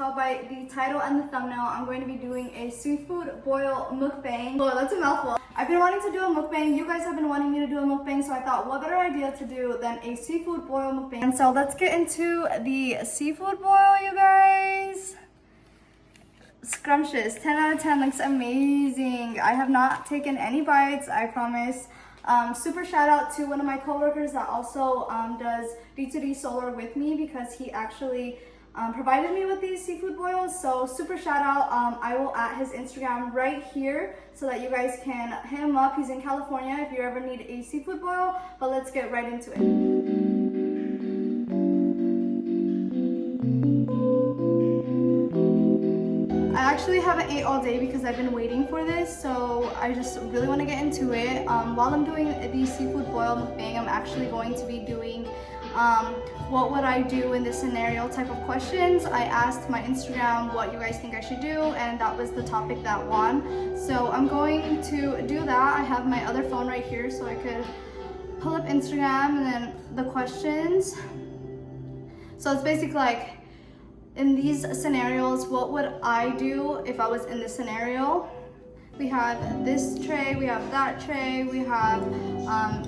tell by the title and the thumbnail, I'm going to be doing a seafood boil mukbang. Oh, that's a mouthful. I've been wanting to do a mukbang. You guys have been wanting me to do a mukbang, so I thought what better idea to do than a seafood boil mukbang. And so let's get into the seafood boil, you guys. Scrumptious, 10 out of 10, looks amazing. I have not taken any bites, I promise. Super shout out to one of my coworkers that also does D2D solar with me, because he actually provided me with these seafood boils. So super shout out. I will add his Instagram right here so that you guys can hit him up. He's in California if you ever need a seafood boil. But let's get right into it. I actually haven't ate all day because I've been waiting for this, so I just really want to get into it. While I'm doing the seafood boil mukbang, I'm actually going to be doing what would I do in this scenario type of questions. I asked my Instagram what you guys think I should do, and that was the topic that won. So I'm going to do that. I have my other phone right here so I could pull up Instagram and then the questions. So it's basically like, in these scenarios, what would I do if I was in this scenario? We have this tray, we have that tray, we have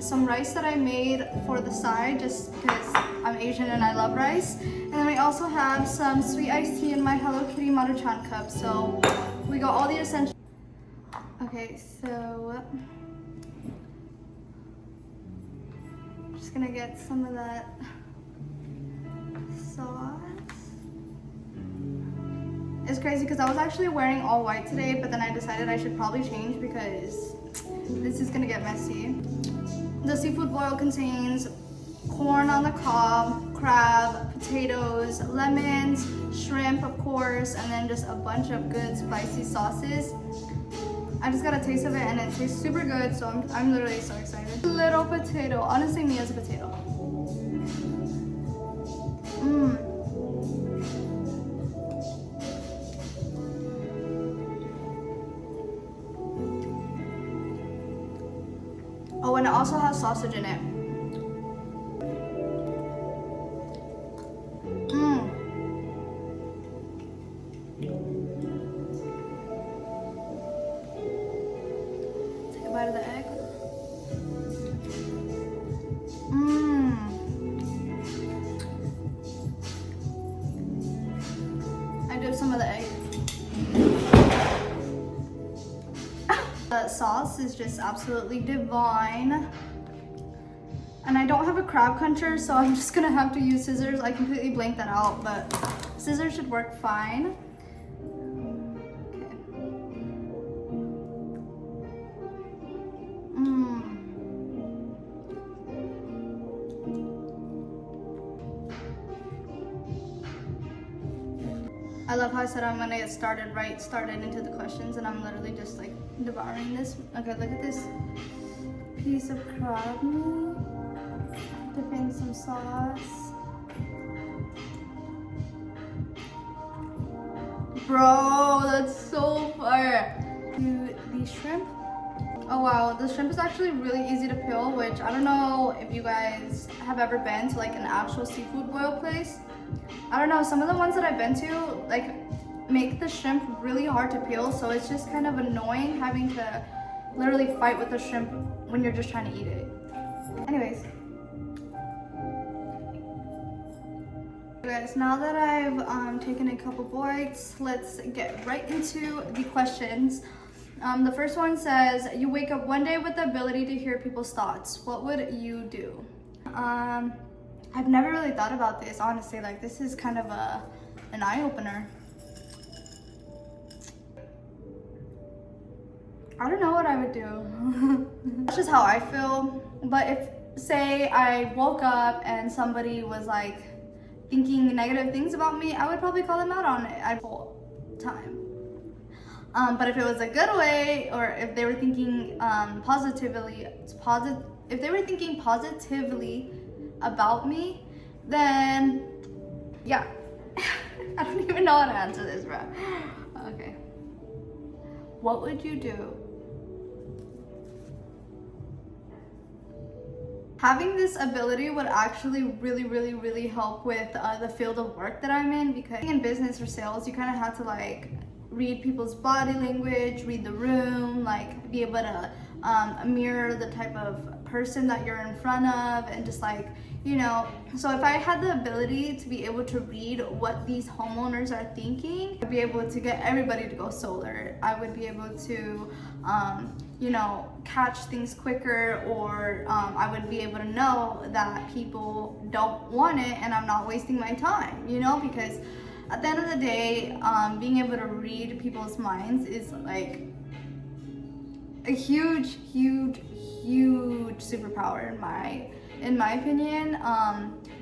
some rice that I made for the side just because I'm Asian and I love rice. And then we also have some sweet iced tea in my Hello Kitty Maruchan cup. So we got all the essentials. Okay, so I'm just gonna get some of that sauce. It's crazy because I was actually wearing all white today, but then I decided I should probably change because this is gonna get messy. The seafood boil contains corn on the cob, crab, potatoes, lemons, shrimp of course, and then just a bunch of good spicy sauces. I just got a taste of it and it tastes super good, so I'm literally so excited. Little potato, honestly me as a potato. Oh, and it also has sausage in it. Take a bite of the egg. I did some of the egg. The sauce is just absolutely divine. And I don't have a crab cruncher, so I'm just gonna have to use scissors. I completely blanked that out, but scissors should work fine. Okay. I love how I said I'm gonna get started into the questions, and I'm literally just like devouring this. Okay, look at this piece of crab meat. Dip in some sauce. Bro, that's so fire. Do the shrimp. Oh wow, the shrimp is actually really easy to peel, which I don't know if you guys have ever been to like an actual seafood boil place. I don't know, some of the ones that I've been to like make the shrimp really hard to peel, so it's just kind of annoying having to literally fight with the shrimp when you're just trying to eat it. Anyways. Guys, now that I've taken a couple bites, let's get right into the questions. The first one says, you wake up one day with the ability to hear people's thoughts. What would you do? I've never really thought about this, honestly. Like, this is kind of an eye-opener. I don't know what I would do. That's just how I feel. But if, say, I woke up and somebody was like thinking negative things about me, I would probably call them out on it at all time. But if it was a good way, or if they were thinking if they were thinking positively about me, then yeah. I don't even know how to answer this, bro. Okay. What would you do? Having this ability would actually really help with the field of work that I'm in, because in business or sales, you kind of have to like read people's body language, read the room, like be able to mirror the type of person that you're in front of, and just like, you know, so if I had the ability to be able to read what these homeowners are thinking, I'd be able to get everybody to go solar. I would be able to, you know, catch things quicker, or I would be able to know that people don't want it and I'm not wasting my time, you know, because at the end of the day, being able to read people's minds is like a huge superpower in my opinion.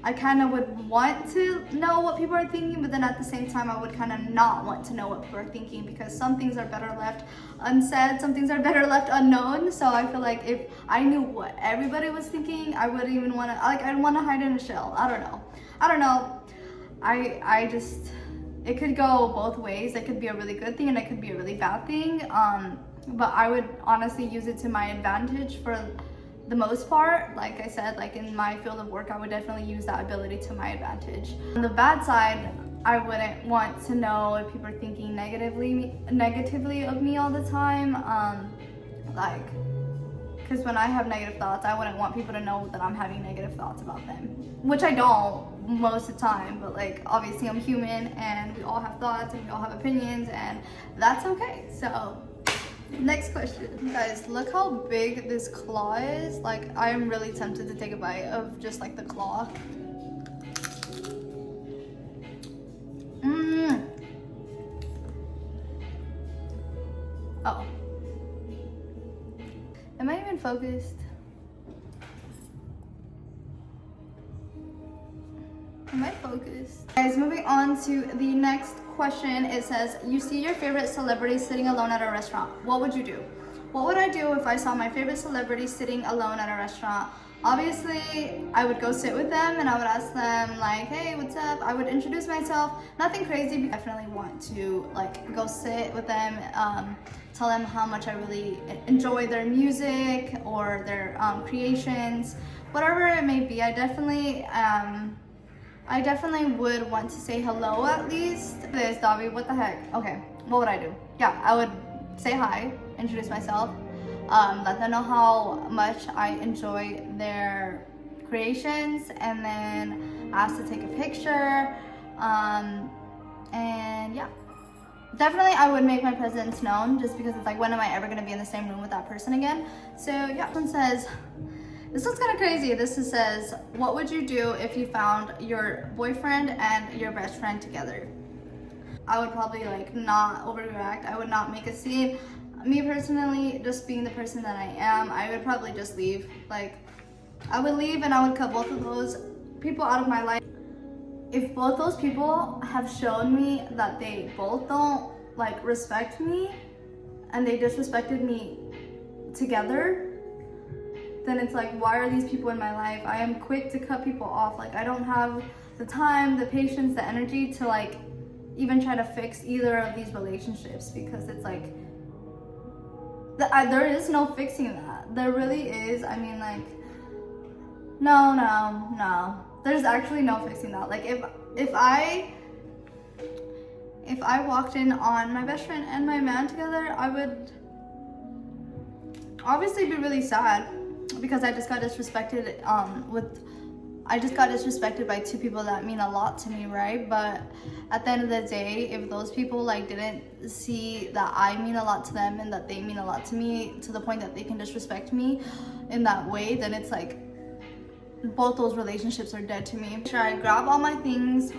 I kind of would want to know what people are thinking, but then at the same time, I would kind of not want to know what people are thinking, because some things are better left unsaid, some things are better left unknown. So I feel like if I knew what everybody was thinking, I wouldn't even want to, like, I'd want to hide in a shell. I don't know. I just, it could go both ways. It could be a really good thing and it could be a really bad thing. But I would honestly use it to my advantage for the most part. Like I said, like in my field of work, I would definitely use that ability to my advantage. On the bad side, I wouldn't want to know if people are thinking negatively of me all the time. Like, because when I have negative thoughts, I wouldn't want people to know that I'm having negative thoughts about them, which I don't most of the time, but like obviously I'm human and we all have thoughts and we all have opinions, and that's okay. So next question. Guys, look how big this claw is. Like, I am really tempted to take a bite of just like the claw. Oh. Am I even focused? Am I focused? Guys, moving on to the next question. It says, you see your favorite celebrity sitting alone at a restaurant. What would you do? What would I do if I saw my favorite celebrity sitting alone at a restaurant? Obviously, I would go sit with them and I would ask them like, hey, what's up? I would introduce myself. Nothing crazy, but I definitely want to like go sit with them, tell them how much I really enjoy their music or their creations, whatever it may be. I definitely would want to say hello at least. This, Davi, what the heck? Okay, what would I do? Yeah, I would say hi, introduce myself, let them know how much I enjoy their creations, and then ask to take a picture. And yeah, definitely I would make my presence known, just because it's like, when am I ever going to be in the same room with that person again? So yeah, this one says, this one's kind of crazy. This says, what would you do if you found your boyfriend and your best friend together? I would probably like not overreact. I would not make a scene. Me personally, just being the person that I am, I would probably just leave. Like, I would leave and I would cut both of those people out of my life. If both those people have shown me that they both don't like respect me and they disrespected me together, then it's like, why are these people in my life? I am quick to cut people off. Like, I don't have the time, the patience, the energy to like even try to fix either of these relationships, because it's like, there is no fixing that. There really is. I mean, like, no. There's actually no fixing that. Like, if I walked in on my best friend and my man together, I would obviously be really sad, because I just got disrespected by two people that mean a lot to me, right? But at the end of the day, if those people like didn't see that I mean a lot to them and that they mean a lot to me to the point that they can disrespect me in that way, then it's like both those relationships are dead to me. Make sure I grab all my things.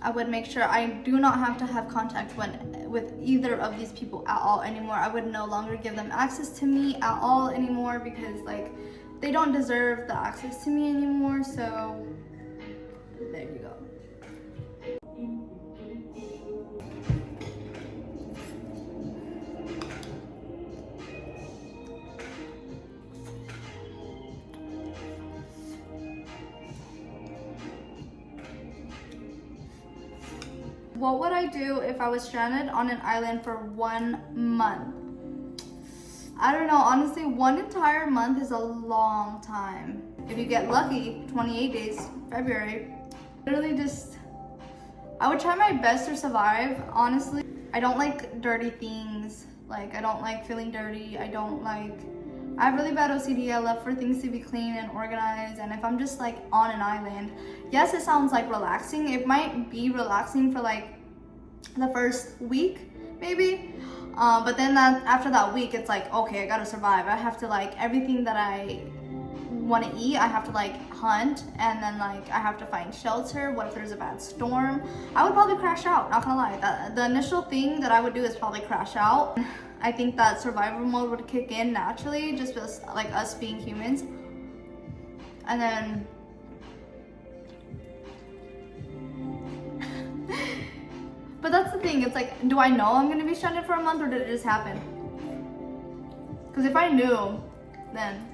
I would make sure I do not have to have contact with either of these people at all anymore. I would no longer give them access to me at all anymore, because like, they don't deserve the access to me anymore. So there you go. What would I do if I was stranded on an island for 1 month? I don't know, honestly, 1 entire month is a long time. If you get lucky, 28 days, February. Literally just, I would try my best to survive, honestly. I don't like dirty things. Like, I don't like feeling dirty. I have really bad OCD. I love for things to be clean and organized. And if I'm just like on an island, yes, it sounds like relaxing. It might be relaxing for like the first week, maybe. But then after that week, it's like, okay, I gotta survive. I have to like, everything that I want to eat, I have to like hunt, and then like I have to find shelter. What if there's a bad storm? I would probably crash out, not gonna lie. The initial thing that I would do is probably crash out. I think that survival mode would kick in naturally, just because like us being humans. And then but that's the thing, it's like, do I know I'm gonna be stranded for a month, or did it just happen? Because if I knew, then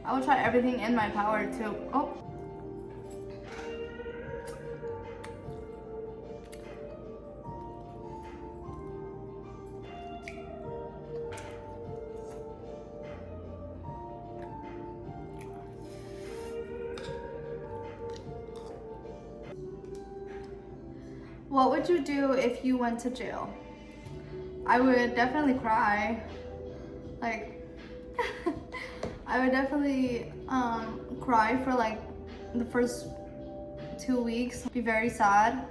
I would try everything in my power to, What would you do if you went to jail? I would definitely cry. Like, I would definitely cry for like the first 2 weeks. Be very sad,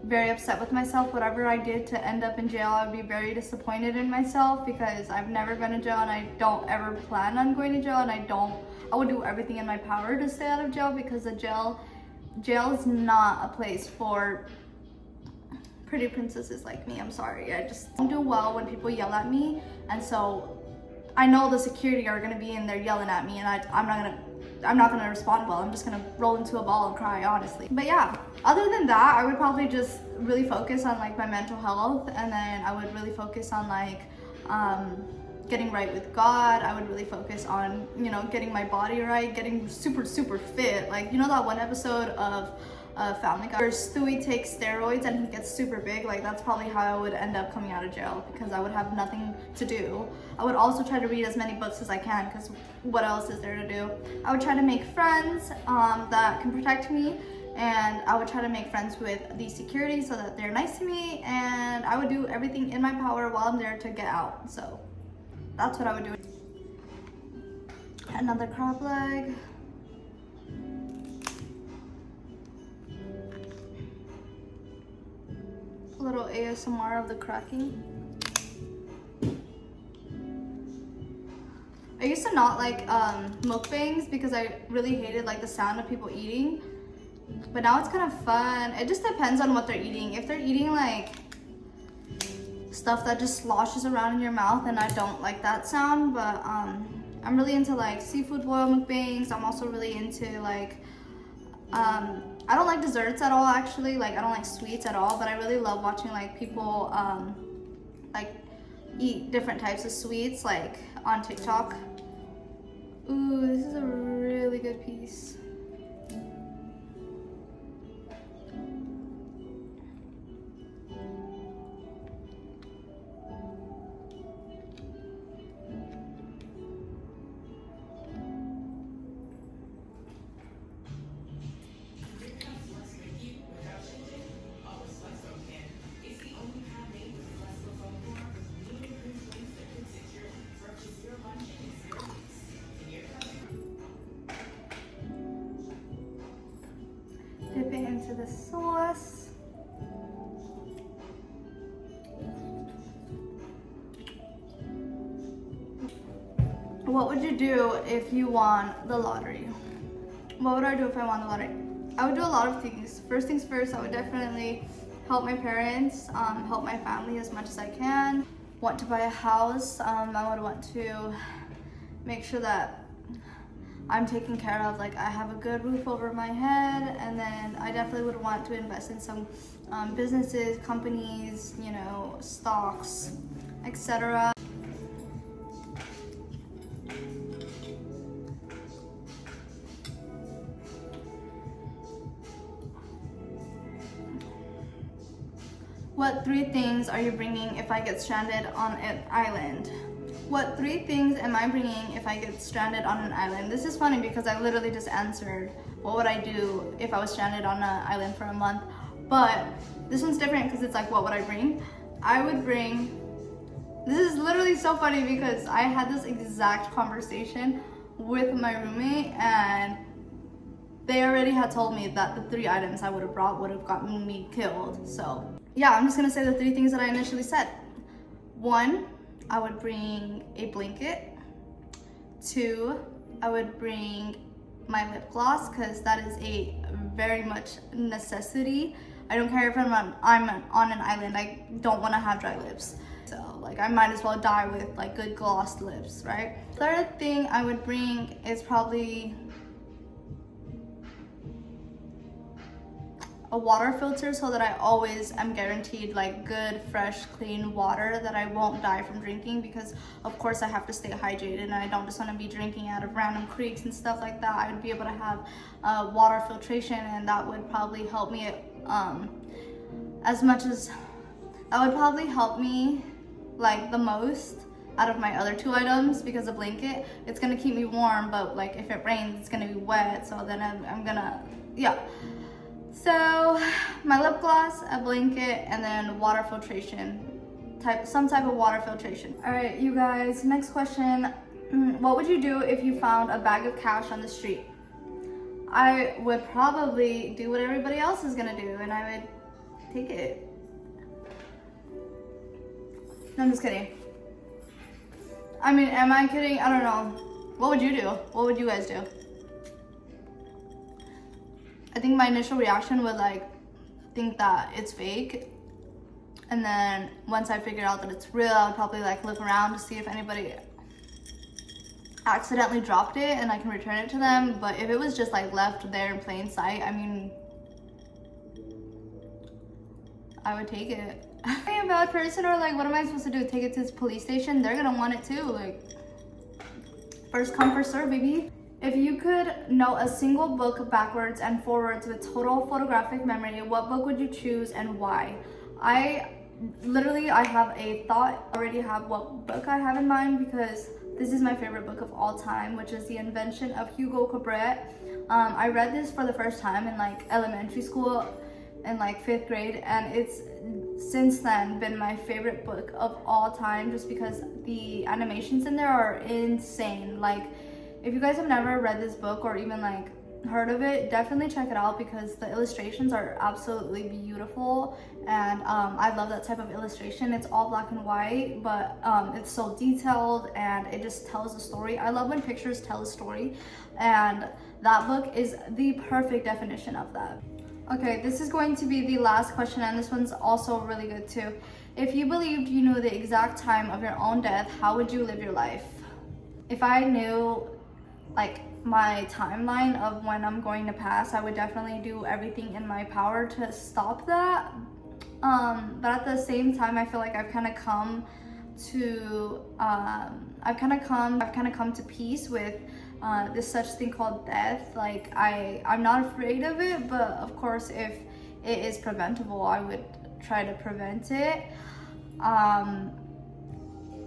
very upset with myself. Whatever I did to end up in jail, I would be very disappointed in myself, because I've never been to jail and I don't ever plan on going to jail, and I would do everything in my power to stay out of jail, because the jail is not a place for pretty princesses like me. I'm sorry, I just don't do well when people yell at me, and so I know the security are gonna be in there yelling at me, and I'm not gonna respond well. I'm just gonna roll into a ball and cry, honestly. But yeah, other than that, I would probably just really focus on like my mental health, and then I would really focus on like getting right with God. I would really focus on, you know, getting my body right, getting super fit. Like, you know that one episode of Family Guy where Stewie takes steroids and he gets super big? Like, that's probably how I would end up coming out of jail, because I would have nothing to do. I would also try to read as many books as I can, because what else is there to do? I would try to make friends that can protect me, and I would try to make friends with the security so that they're nice to me, and I would do everything in my power while I'm there to get out. So that's what I would do. Another crab leg. A little ASMR of the cracking. I used to not like mukbangs, because I really hated like the sound of people eating, but now it's kind of fun. It just depends on what they're eating. If they're eating like stuff that just sloshes around in your mouth, and I don't like that sound. But I'm really into like seafood boil mukbangs. I'm also really into like I don't like desserts at all, actually. Like, I don't like sweets at all, but I really love watching like people like eat different types of sweets, like on TikTok. Ooh, this is a really good piece. Dipping into the sauce. What would you do if you won the lottery? What would I do if I won the lottery? I would do a lot of things. First things first, I would definitely help my parents, help my family as much as I can. Want to buy a house. I would want to make sure that I'm taken care of, like I have a good roof over my head, and then I definitely would want to invest in some businesses, companies, you know, stocks, etc. What 3 things are you bringing if I get stranded on an island? What 3 things am I bringing if I get stranded on an island? This is funny because I literally just answered what would I do if I was stranded on an island for a month. But this one's different because it's like, what would I bring? I would bring, this is literally so funny because I had this exact conversation with my roommate and they already had told me that the 3 items I would have brought would have gotten me killed. So yeah, I'm just gonna say the 3 things that I initially said. 1, I would bring a blanket. 2, I would bring my lip gloss because that is a very much necessity. I don't care if I'm on an island, I don't want to have dry lips. So like I might as well die with like good glossed lips, right? Third thing I would bring is probably a water filter so that I always am guaranteed like good, fresh, clean water that I won't die from drinking, because of course I have to stay hydrated and I don't just want to be drinking out of random creeks and stuff like that. I would be able to have water filtration, and that would probably help me as much as, that would probably help me like the most out of my other 2 items, because a blanket, it's gonna keep me warm, but like if it rains it's gonna be wet, so then I'm gonna, yeah. So my lip gloss, a blanket, and then water filtration, some type of water filtration. All right, you guys, next question. What would you do if you found a bag of cash on the street? I would probably do what everybody else is gonna do, and I would take it. No, I'm just kidding. I mean, am I kidding? I don't know. What would you do? What would you guys do? I think my initial reaction would like think that it's fake, and then once I figure out that it's real, I would probably like look around to see if anybody accidentally dropped it and I can return it to them. But if it was just like left there in plain sight, I mean, I would take it. Am I a bad person, or like what am I supposed to do? Take it to this police station? They're gonna want it too. Like, first come, first serve, baby. If you could know a single book backwards and forwards with total photographic memory, what book would you choose and why? I have a thought, already have what book I have in mind, because this is my favorite book of all time, which is The Invention of Hugo Cabret. I read this for the first time in like elementary school in like 5th grade, and it's since then been my favorite book of all time, just because the animations in there are insane. Like, if you guys have never read this book or even like heard of it, definitely check it out, because the illustrations are absolutely beautiful, and I love that type of illustration. It's all black and white, but it's so detailed and it just tells a story. I love when pictures tell a story, and that book is the perfect definition of that. Okay, this is going to be the last question, and this one's also really good too. If you believed you knew the exact time of your own death, how would you live your life? If I knew like my timeline of when I'm going to pass, I would definitely do everything in my power to stop that. But at the same time, I feel like I've kind of come to peace with this such thing called death. Like I'm not afraid of it, but of course if it is preventable, I would try to prevent it.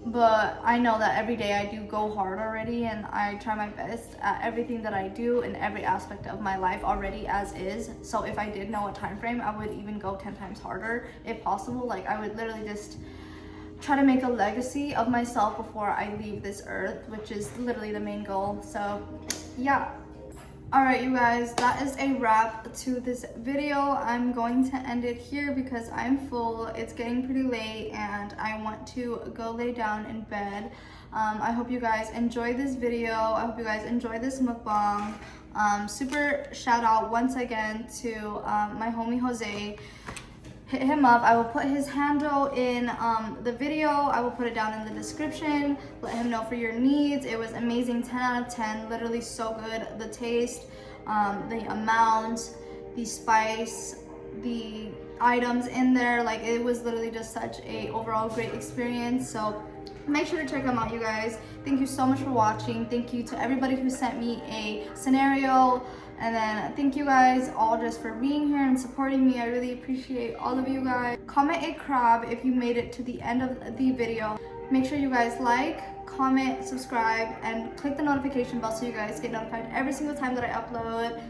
But I know that every day I do go hard already, and I try my best at everything that I do in every aspect of my life already as is. So if I did know a time frame, I would even go 10 times harder if possible. Like, I would literally just try to make a legacy of myself before I leave this earth, which is literally the main goal. So yeah. All right, you guys, that is a wrap to this video. I'm going to end it here because I'm full. It's getting pretty late and I want to go lay down in bed. I hope you guys enjoyed this video. I hope you guys enjoyed this mukbang. Super shout out once again to my homie Jose. Hit him up. I will put his handle in the video. I will put it down in the description. Let him know for your needs. It was amazing, 10 out of 10, literally so good. The taste, the amount, the spice, the items in there, like it was literally just such a overall great experience. So make sure to check them out, you guys. Thank you so much for watching. Thank you to everybody who sent me a scenario. And then thank you guys all just for being here and supporting me. I really appreciate all of you guys. Comment a crab if you made it to the end of the video. Make sure you guys like, comment, subscribe, and click the notification bell so you guys get notified every single time that I upload.